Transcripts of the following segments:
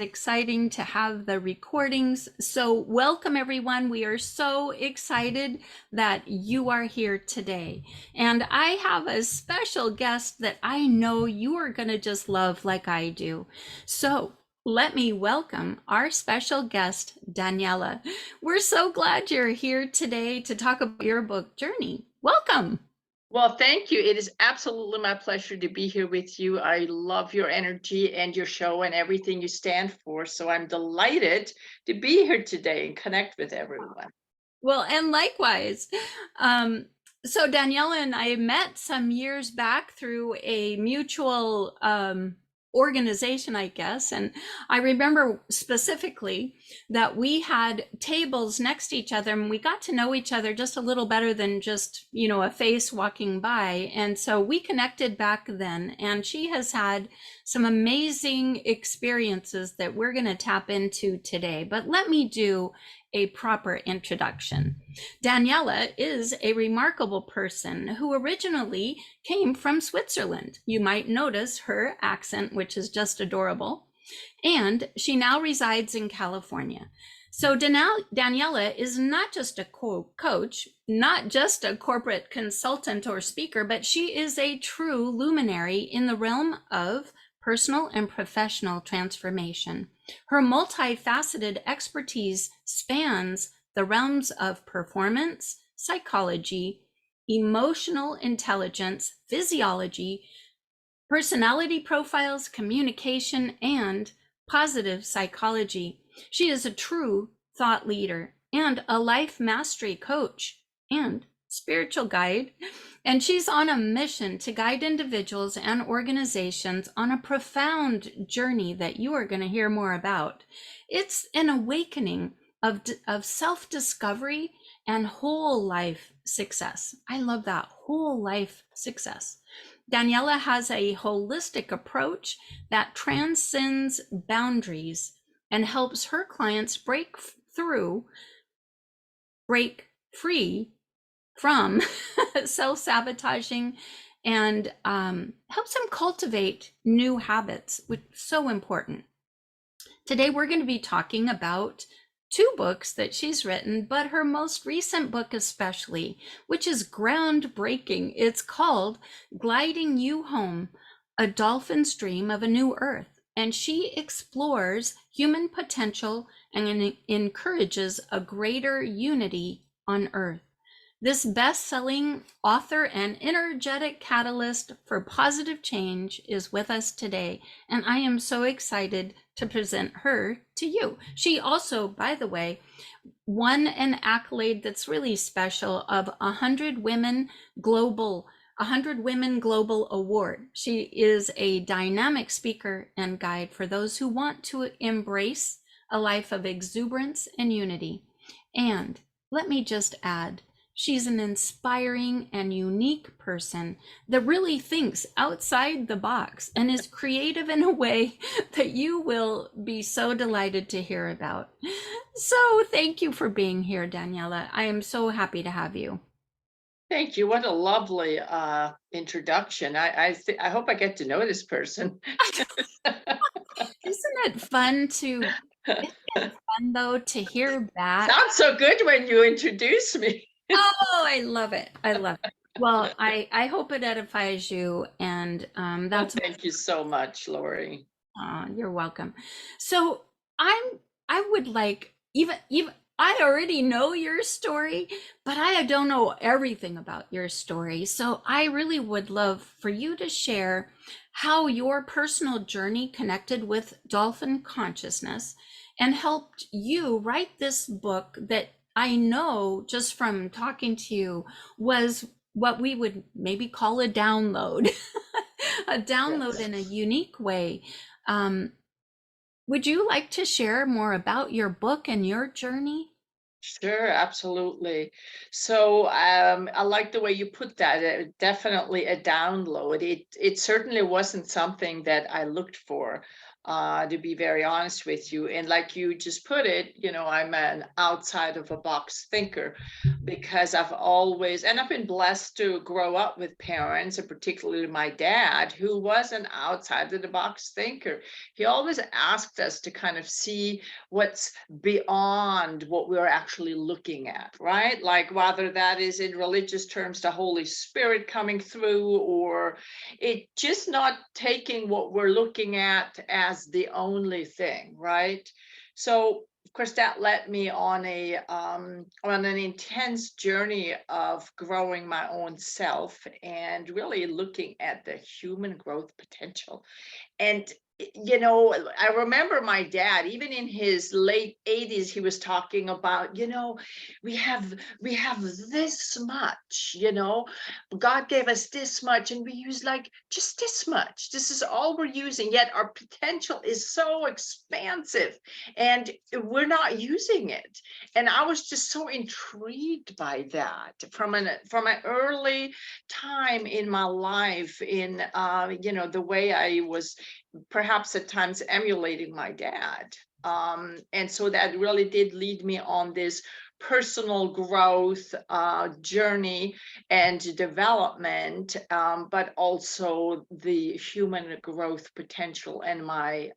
Exciting to have the recordings. So welcome everyone. We are so excited that you are here today. And I have a special guest that I know you are going to just love like I do. So let me welcome our special guest, Daniela. We're so glad you're here today to talk about your book journey. Welcome. Well, thank you. It is absolutely my pleasure to be here with you. I love your energy and your show and everything you stand for. So I'm delighted to be here today and connect with everyone. Well, and likewise. Um, so Daniela and I met some years back through a mutual organization, I guess. And I remember specifically that we had tables next to each other and we got to know each other just a little better than just, a face walking by. And so we connected back then. And she has had some amazing experiences that we're going to tap into today. But let me do a proper introduction. Daniela is a remarkable person who originally came from Switzerland. You might notice her accent, which is just adorable. And she now resides in California. So Daniela is not just a coach, not just a corporate consultant or speaker, but she is a true luminary in the realm of personal and professional transformation. Her multifaceted expertise spans the realms of performance, psychology, emotional intelligence, physiology, personality profiles, communication, and positive psychology. She is a true thought leader and a life mastery coach and spiritual guide. And she's on a mission to guide individuals and organizations on a profound journey that you are going to hear more about. It's an awakening of self-discovery and whole life success. I love that, whole life success. Daniela has a holistic approach that transcends boundaries and helps her clients break free from self-sabotaging and helps them cultivate new habits, which is so important. Today, we're going to be talking about two books that she's written, but her most recent book especially, which is groundbreaking. It's called Gliding You Home, A Dolphin's Dream of a New Earth. And she explores human potential and encourages a greater unity on Earth. This best-selling author and energetic catalyst for positive change is with us today, and I am so excited to present her to you. She also, by the way, won an accolade that's really special of 100 Women Global Award. She is a dynamic speaker and guide for those who want to embrace a life of exuberance and unity. And let me just add, she's an inspiring and unique person that really thinks outside the box and is creative in a way that you will be so delighted to hear about. So thank you for being here, Daniela. I am so happy to have you. Thank you. What a lovely introduction. I hope I get to know this person. Isn't it fun to, isn't it fun though to hear back? Sounds so good when you introduce me. Oh, I love it. I love it. Well, I hope it edifies you, and Well, that's thank you so much, Lori. you're welcome. So I would like, even I already know your story, but I don't know everything about your story. So I really would love for you to share how your personal journey connected with dolphin consciousness and helped you write this book that I know just from talking to you was what we would maybe call a download, a download Yes. in a unique way. Um, would you like to share more about your book and your journey? Sure, absolutely. So I like the way you put that. Definitely a download. It certainly wasn't something that I looked for. to be very honest with you. And like you just put it, you know, I'm an outside of a box thinker because I've always, and I've been blessed to grow up with parents, and particularly my dad, who was an outside of the box thinker. He always asked us to kind of see what's beyond what we're actually looking at, right? Like whether that is in religious terms, the Holy Spirit coming through, or it just not taking what we're looking at as the only thing, right? So of course that led me on an intense journey of growing my own self and really looking at the human growth potential. And you know, I remember my dad, even in his late 80s, he was talking about, you know, we have this much, you know, God gave us this much and we use like just this much. This is all we're using, yet our potential is so expansive and we're not using it. And I was just so intrigued by that from an early time in my life, in you know, the way I was perhaps at times emulating my dad. And so that really did lead me on this personal growth journey and development, but also the human growth potential and my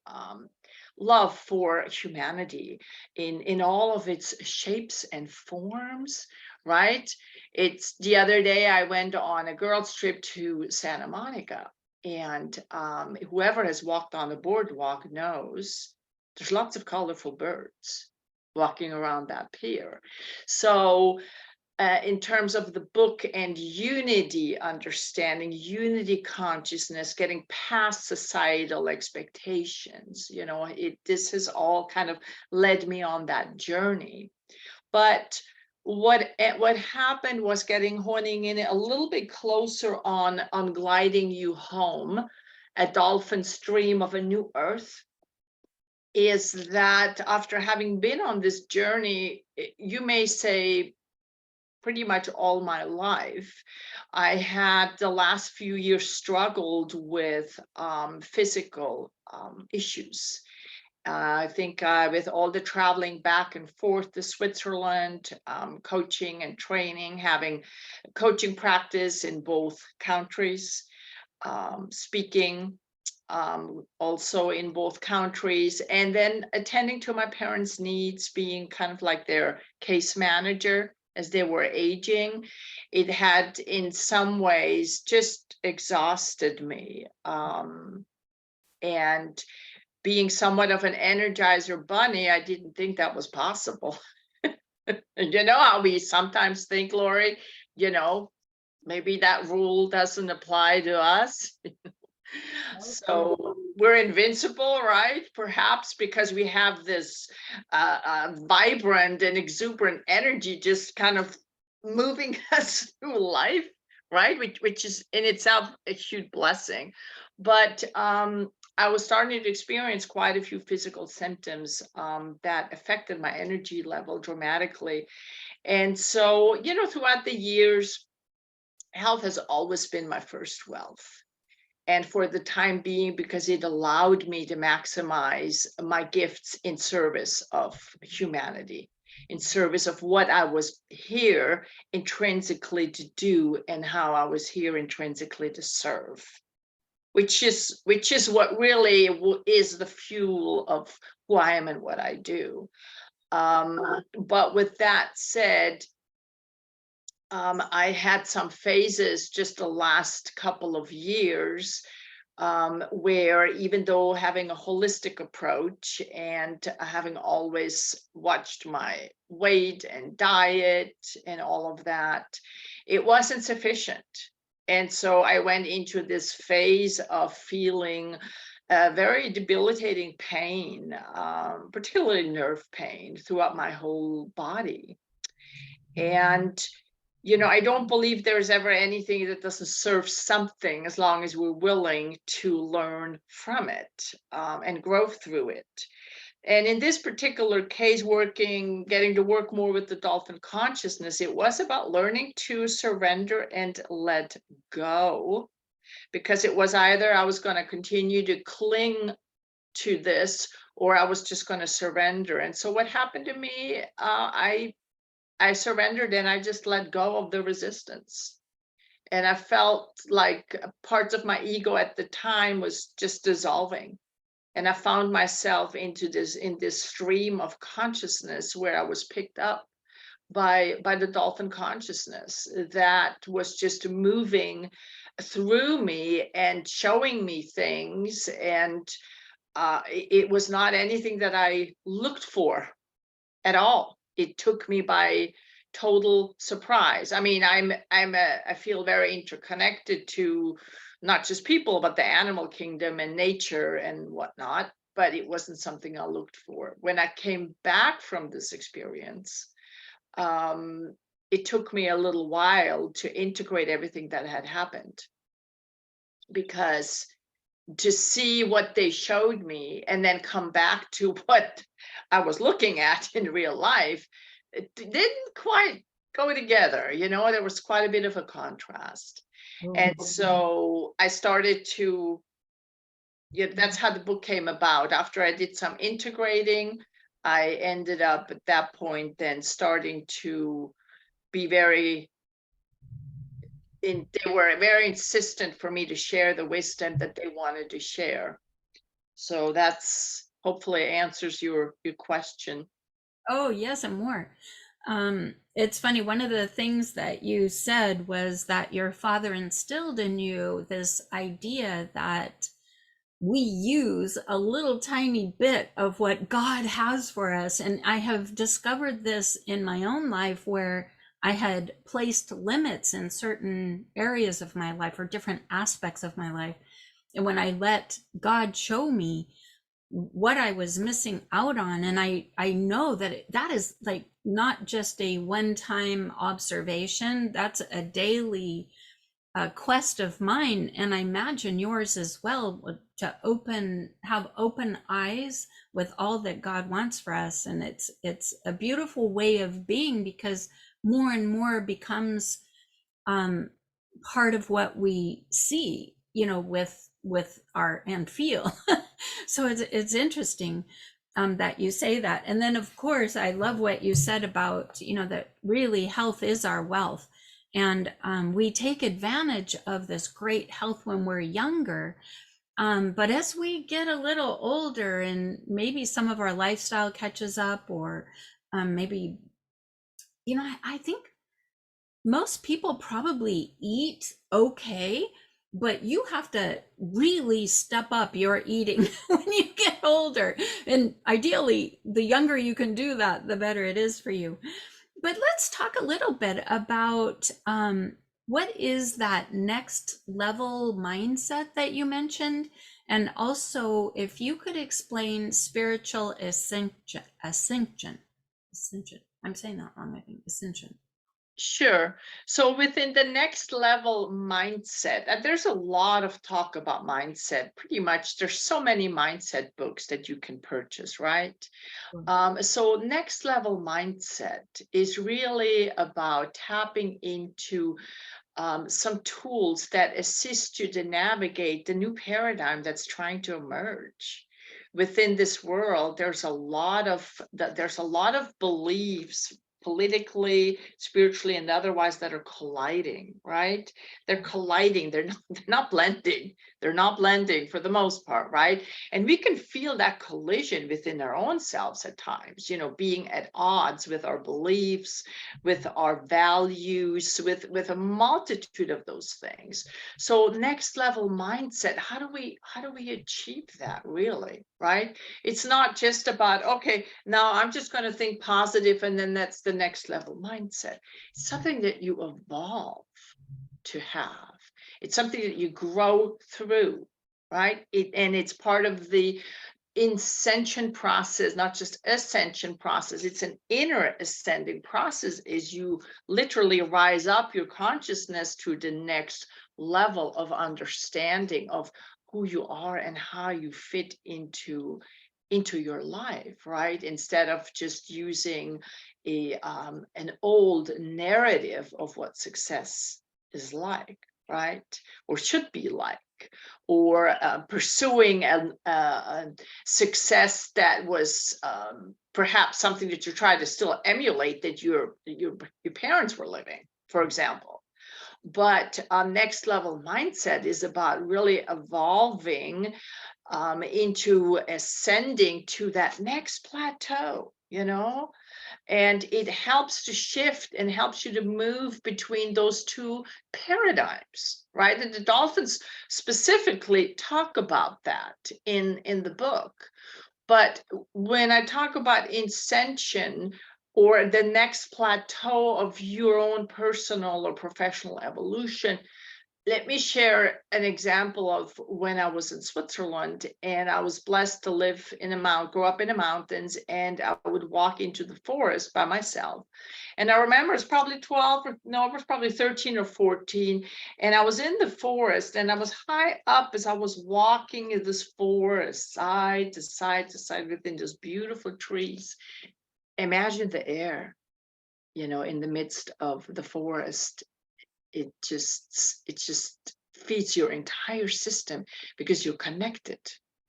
love for humanity in all of its shapes and forms, right? It's the other day I went on a girls trip to Santa Monica, and whoever has walked on the boardwalk knows there's lots of colorful birds walking around that pier. So in terms of the book and unity understanding, unity consciousness, getting past societal expectations, you know, this has all kind of led me on that journey. But what happened was honing in a little bit closer on gliding you home, a dolphin's dream of a new earth, is that after having been on this journey, you may say pretty much all my life, I had the last few years struggled with physical issues. I think with all the traveling back and forth to Switzerland, coaching and training, having coaching practice in both countries, speaking also in both countries, and then attending to my parents' needs, being kind of like their case manager as they were aging. It had in some ways just exhausted me. And being somewhat of an energizer bunny, I didn't think that was possible. You know how we sometimes think, Lori, you know, maybe that rule doesn't apply to us. So we're invincible, right? Perhaps because we have this vibrant and exuberant energy just kind of moving us through life, right? Which is in itself a huge blessing. But I was starting to experience quite a few physical symptoms that affected my energy level dramatically. And so, you know, throughout the years, health has always been my first wealth. And for the time being, because it allowed me to maximize my gifts in service of humanity, in service of what I was here intrinsically to do and how I was here intrinsically to serve, which is what really is the fuel of who I am and what I do. But with that said, I had some phases just the last couple of years where, even though having a holistic approach and having always watched my weight and diet and all of that, it wasn't sufficient. And so I went into this phase of feeling very debilitating pain, particularly nerve pain throughout my whole body. And you know, I don't believe there's ever anything that doesn't serve something, as long as we're willing to learn from it and grow through it. And in this particular case, getting to work more with the dolphin consciousness, it was about learning to surrender and let go, because it was either I was going to continue to cling to this, or I was just going to surrender. And so what happened to me, I surrendered and I just let go of the resistance. And I felt like parts of my ego at the time was just dissolving. And I found myself in this stream of consciousness where I was picked up by the dolphin consciousness that was just moving through me and showing me things. And it was not anything that I looked for at all. It took me by total surprise. I mean, I feel very interconnected to not just people, but the animal kingdom and nature and whatnot. But it wasn't something I looked for. When I came back from this experience, it took me a little while to integrate everything that had happened, because to see what they showed me and then come back to what I was looking at in real life, it didn't quite go together. There was quite a bit of a contrast. And so I started to, that's how the book came about. After I did some integrating, I ended up at that point then starting to be they were very insistent for me to share the wisdom that they wanted to share. So that's hopefully answers your question. Oh, yes, and more. It's funny, one of the things that you said was that your father instilled in you this idea that we use a little tiny bit of what God has for us. And I have discovered this in my own life where I had placed limits in certain areas of my life or different aspects of my life. And when I let God show me what I was missing out on, and I know that that is like not just a one-time observation, that's a daily quest of mine, and I imagine yours as well, to have open eyes with all that God wants for us. And it's a beautiful way of being, because more and more becomes part of what we see, with our and feel. So it's interesting that you say that. And then of course I love what you said about that really health is our wealth, and we take advantage of this great health when we're younger, but as we get a little older and maybe some of our lifestyle catches up, or maybe I think most people probably eat okay, but you have to really step up your eating when you get older. And ideally, the younger you can do that, the better it is for you. But let's talk a little bit about what is that next level mindset that you mentioned? And also, if you could explain spiritual ascension. I'm saying that wrong, I think. Ascension. Sure. So within the next level mindset, and there's a lot of talk about mindset. Pretty much, there's so many mindset books that you can purchase, right? So next level mindset is really about tapping into some tools that assist you to navigate the new paradigm that's trying to emerge within this world. There's a lot of beliefs, politically, spiritually, and otherwise, that are colliding, right? They're colliding. They're not blending. They're not blending for the most part, right? And we can feel that collision within our own selves at times, being at odds with our beliefs, with our values, with a multitude of those things. So next level mindset, how do we achieve that, really, right? It's not just about, okay, now I'm just going to think positive and then that's the next level mindset. It's something that you evolve to have. It's something that you grow through, right? And it's part of the ascension process, not just ascension process. It's an inner ascending process as you literally rise up your consciousness to the next level of understanding of who you are and how you fit into your life, right? Instead of just using an old narrative of what success is like, right? Or should be like. or pursuing a success that was perhaps something that you try to still emulate that your parents were living, for example. But next level mindset is about really evolving into ascending to that next plateau, and it helps to shift and helps you to move between those two paradigms, right? And the Dolphins specifically talk about that in the book. But when I talk about ascension or the next plateau of your own personal or professional evolution, let me share an example of when I was in Switzerland, and I was blessed to live in grow up in the mountains, and I would walk into the forest by myself. And I remember it's probably 12, or no, it was probably 13 or 14. And I was in the forest, and I was high up as I was walking in this forest, side to side to side within those beautiful trees. Imagine the air, in the midst of the forest. It just feeds your entire system because you're connected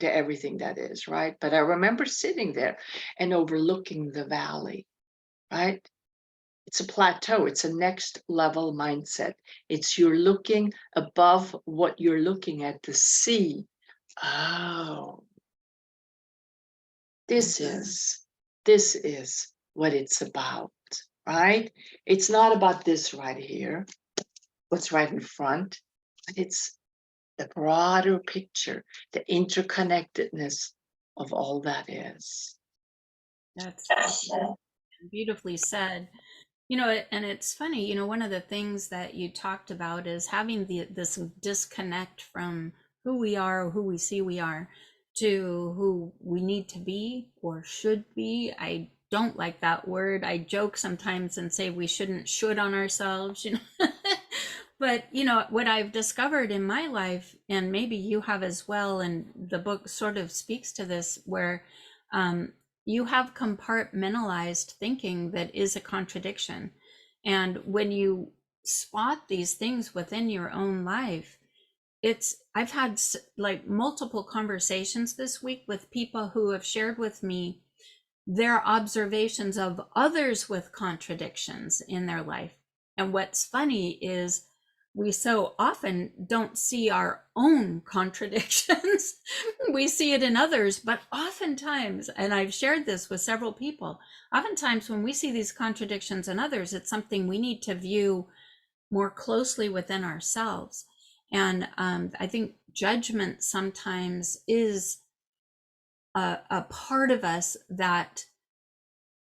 to everything that is, right? But I remember sitting there and overlooking the valley, right? It's a plateau. It's a next level mindset. It's you're looking above what you're looking at, the sea. Oh, this is what it's about, right? It's not about this right here, what's right in front, but it's the broader picture, the interconnectedness of all that is. That's beautifully said. And it's funny, one of the things that you talked about is having this disconnect from who we are, or who we see we are, to who we need to be or should be. I don't like that word. I joke sometimes and say we should on ourselves, But, what I've discovered in my life, and maybe you have as well, and the book sort of speaks to this, where you have compartmentalized thinking that is a contradiction. And when you spot these things within your own life, I've had like multiple conversations this week with people who have shared with me their observations of others with contradictions in their life. And what's funny is we so often don't see our own contradictions. We see it in others, but oftentimes, and I've shared this with several people, oftentimes when we see these contradictions in others, it's something we need to view more closely within ourselves. And I think judgment sometimes is a part of us that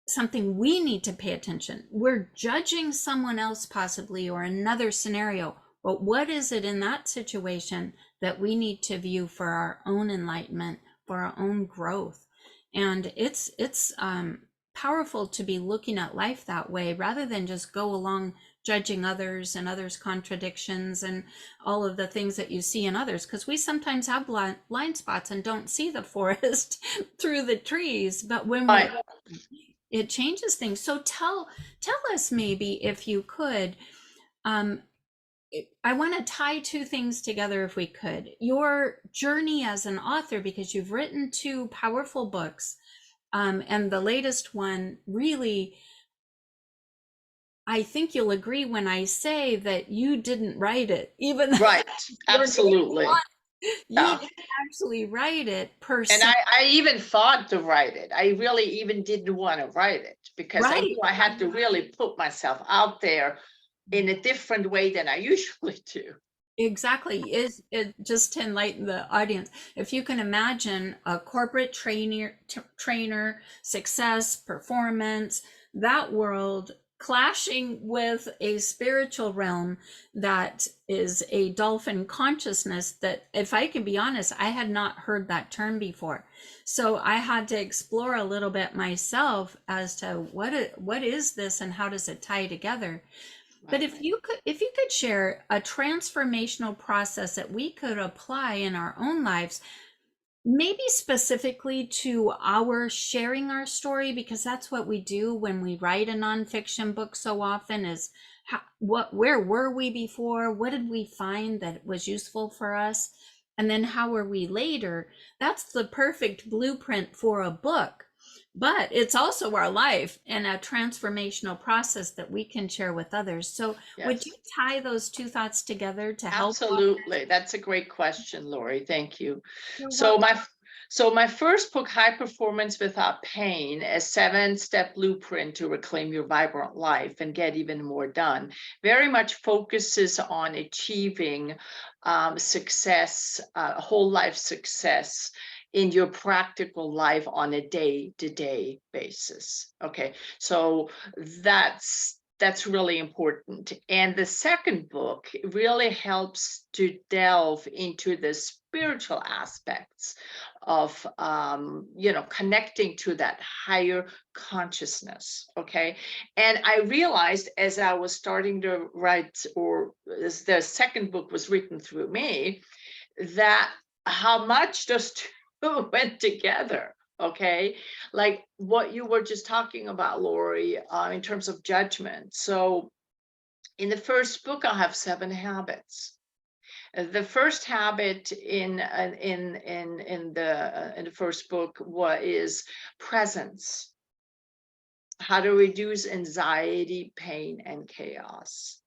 something we need to pay attention. We're judging someone else possibly or another scenario, but what is it in that situation that we need to view for our own enlightenment, for our own growth? And it's powerful to be looking at life that way rather than just go along judging others and others' contradictions and all of the things that you see in others, because we sometimes have blind spots and don't see the forest through the trees. But when Right. it changes things. So tell us, maybe if you could, I want to tie two things together if we could. Your journey as an author, because you've written two powerful books, and the latest one really, I think you'll agree when I say that you didn't write it, even though Right. Absolutely. you Yeah. didn't actually write it per And se. I even thought to write it. I really even didn't want to write it because I Right. knew I had to really put myself out there in a different way than I usually do. Exactly. Is it, just to enlighten the audience, if you can imagine a corporate trainer, success, performance, that world clashing with a spiritual realm that is a dolphin consciousness, that, if I can be honest, I had not heard that term before. So I had to explore a little bit myself as to what is this and how does it tie together. But if you could share a transformational process that we could apply in our own lives, maybe specifically to our sharing our story, because that's what we do when we write a nonfiction book so often, is where were we before? What did we find that was useful for us? and then how are we later, that's the perfect blueprint for a book. But it's also our life and a transformational process that we can share with others. So would you Yes. tie those two thoughts together to help? Absolutely. That's a great question, Lori. Thank you. You're So welcome. my first book, High Performance Without Pain, a 7-step blueprint to reclaim your vibrant life and get even more done, very much focuses on achieving success, whole life success in your practical life on a day-to-day basis. Okay, so that's really important. And the second book really helps to delve into the spiritual aspects of connecting to that higher consciousness. Okay, and I realized as I was starting to write, or as the second book was written through me, that how much those two went together. Okay, like what you were just talking about, Lori, in terms of judgment. So in the first book, I have 7 habits. The first habit in the first book is presence, how to reduce anxiety, pain, and chaos.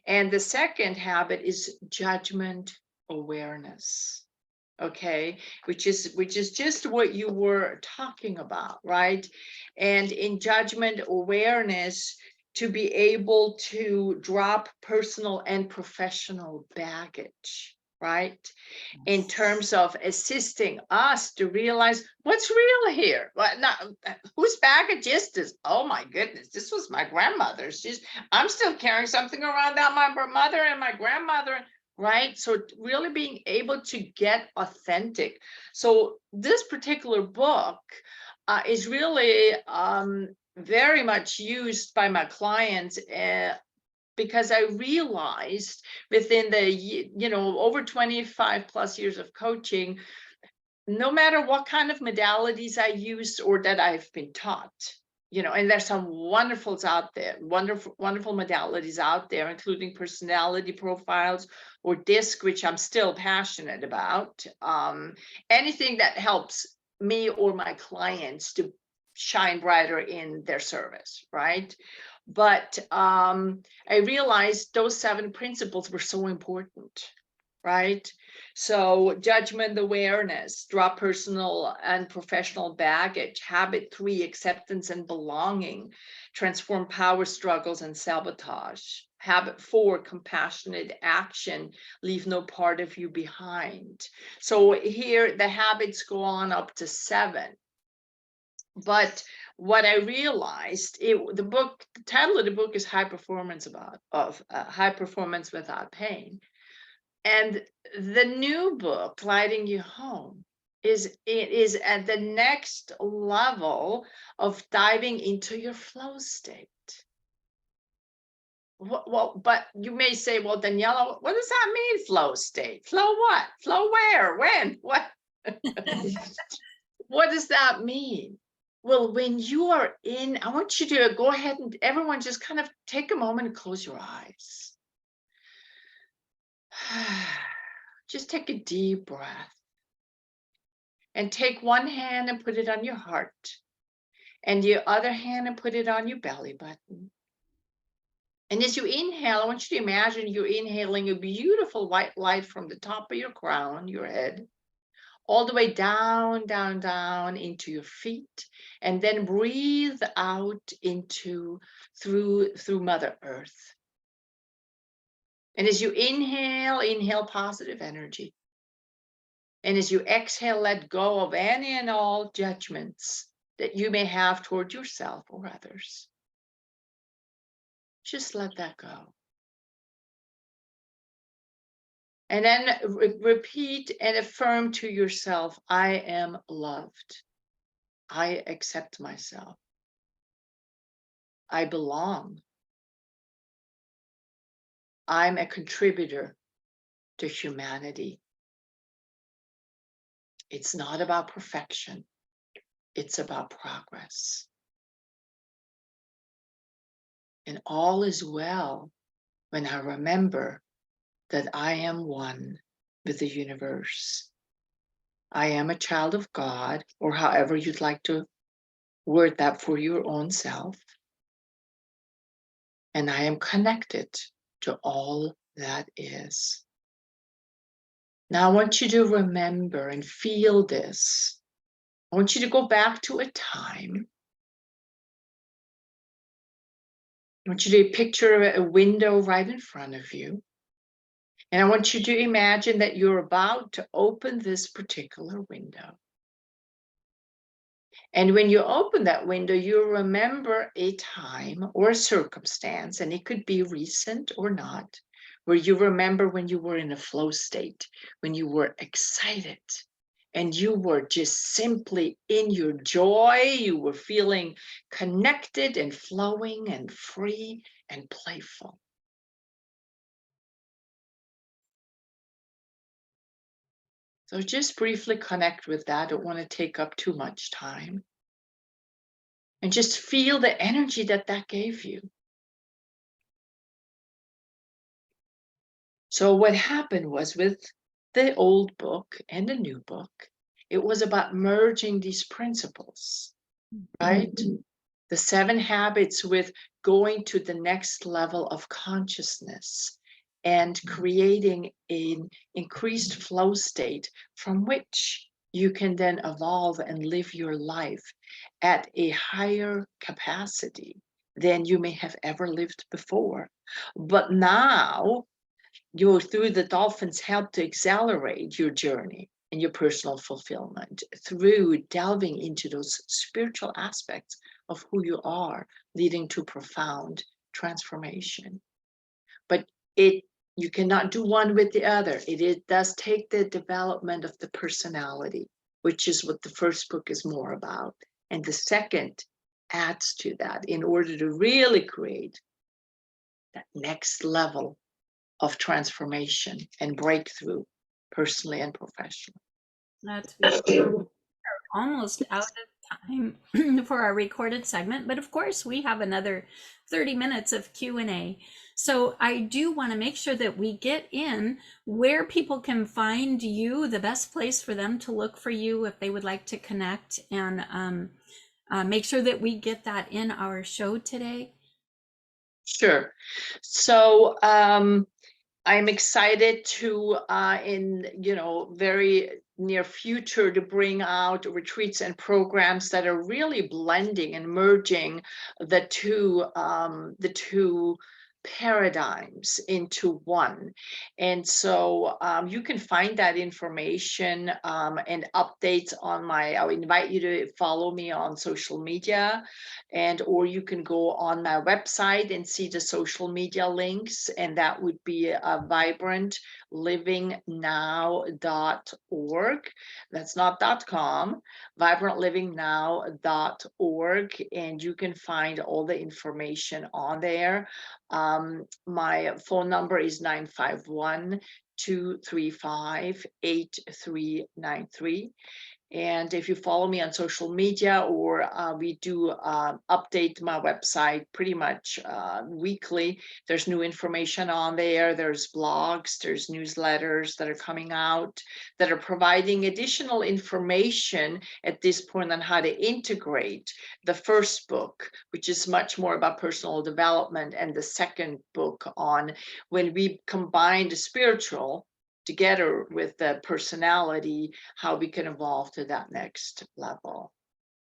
And the second habit is judgment awareness. Okay, which is just what you were talking about, right? And in judgment awareness, to be able to drop personal and professional baggage, right? In terms of assisting us to realize what's real here. What not, whose baggage is this? Oh my goodness, this was my grandmother's. I'm still carrying something around that my mother and my grandmother, right? So really being able to get authentic. So this particular book is really very much used by my clients, because I realized within the over 25 plus years of coaching, no matter what kind of modalities I used or that I've been taught, and there's some wonderfuls out there, wonderful modalities out there, including personality profiles or DISC, which I'm still passionate about. Anything that helps me or my clients to shine brighter in their service, right? But I realized those 7 principles were so important, right? So judgment awareness, drop personal and professional baggage. Habit 3, acceptance and belonging, transform power struggles and sabotage. Habit 4, compassionate action, leave no part of you behind. So here the habits go on up to 7. But what I realized, the title of the book is High Performance High Performance Without Pain. And the new book, Lighting You Home, is at the next level of diving into your flow state. Well, but you may say, well, Daniela, what does that mean, flow state? Flow what? Flow where? When? What? What does that mean? Well, when you are in, I want you to go ahead and everyone just kind of take a moment and close your eyes. Just take a deep breath and take one hand and put it on your heart and the other hand and put it on your belly button. And as you inhale, I want you to imagine you're inhaling a beautiful white light from the top of your crown, your head, all the way down, down, down into your feet, and then breathe out through Mother Earth. And as you inhale positive energy. And as you exhale, let go of any and all judgments that you may have toward yourself or others. Just let that go. And then repeat and affirm to yourself, I am loved. I accept myself. I belong. I'm a contributor to humanity. It's not about perfection. It's about progress. And all is well when I remember that I am one with the universe. I am a child of God, or however you'd like to word that for your own self. And I am connected to all that is. Now, I want you to remember and feel this. I want you to go back to a time. I want you to picture a window right in front of you. And I want you to imagine that you're about to open this particular window. And when you open that window, you remember a time or a circumstance, and it could be recent or not, where you remember when you were in a flow state, when you were excited, and you were just simply in your joy. You were feeling connected and flowing and free and playful. So just briefly connect with that. I don't want to take up too much time. And just feel the energy that that gave you. So what happened was, with the old book and the new book, it was about merging these principles, right? The 7 habits with going to the next level of consciousness and creating an increased flow state from which you can then evolve and live your life at a higher capacity than you may have ever lived before. But now, through the Dolphins, help to accelerate your journey and your personal fulfillment through delving into those spiritual aspects of who you are, leading to profound transformation. But you cannot do one with the other. It does take the development of the personality, which is what the first book is more about. And the second adds to that in order to really create that next level of transformation and breakthrough, personally and professionally. That's almost out of time for our recorded segment, but of course we have another 30 minutes of Q&A. So I do want to make sure that we get in where people can find you, the best place for them to look for you if they would like to connect, and make sure that we get that in our show today. Sure. So I'm excited to, in very near future, to bring out retreats and programs that are really blending and merging the two paradigms into one. And so you can find that information and updates on I'll invite you to follow me on social media, or you can go on my website and see the social media links, and that would be vibrantlivingnow.org. That's not .com, vibrantlivingnow.org, and you can find all the information on there. My phone number is 951-235-8393. And if you follow me on social media, or we do update my website pretty much weekly. There's new information on there. There's blogs, there's newsletters that are coming out that are providing additional information at this point on how to integrate the first book, which is much more about personal development, and the second book on when we combine the spiritual together with the personality, how we can evolve to that next level.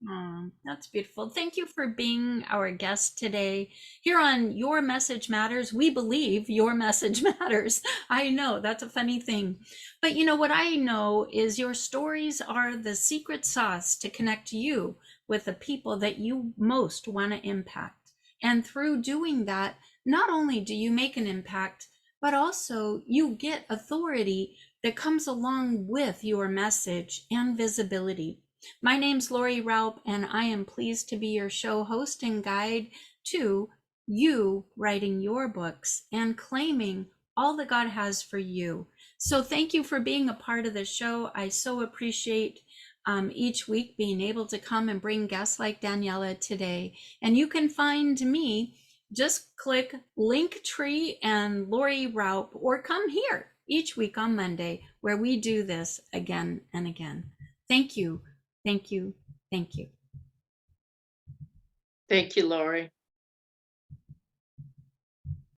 Oh, that's beautiful. Thank you for being our guest today here on Your Message Matters. We believe your message matters. I know that's a funny thing, but you know what I know is your stories are the secret sauce to connect you with the people that you most want to impact. And through doing that, not only do you make an impact, but also you get authority that comes along with your message and visibility. My name's Lori Raupe, and I am pleased to be your show host and guide to you writing your books and claiming all that God has for you. So thank you for being a part of the show. I so appreciate each week being able to come and bring guests like Daniela today. And you can find me, just click Linktree and Lori Raupe, or come here each week on Monday, where we do this again and again. Thank you. Thank you. Thank you. Thank you, Lori.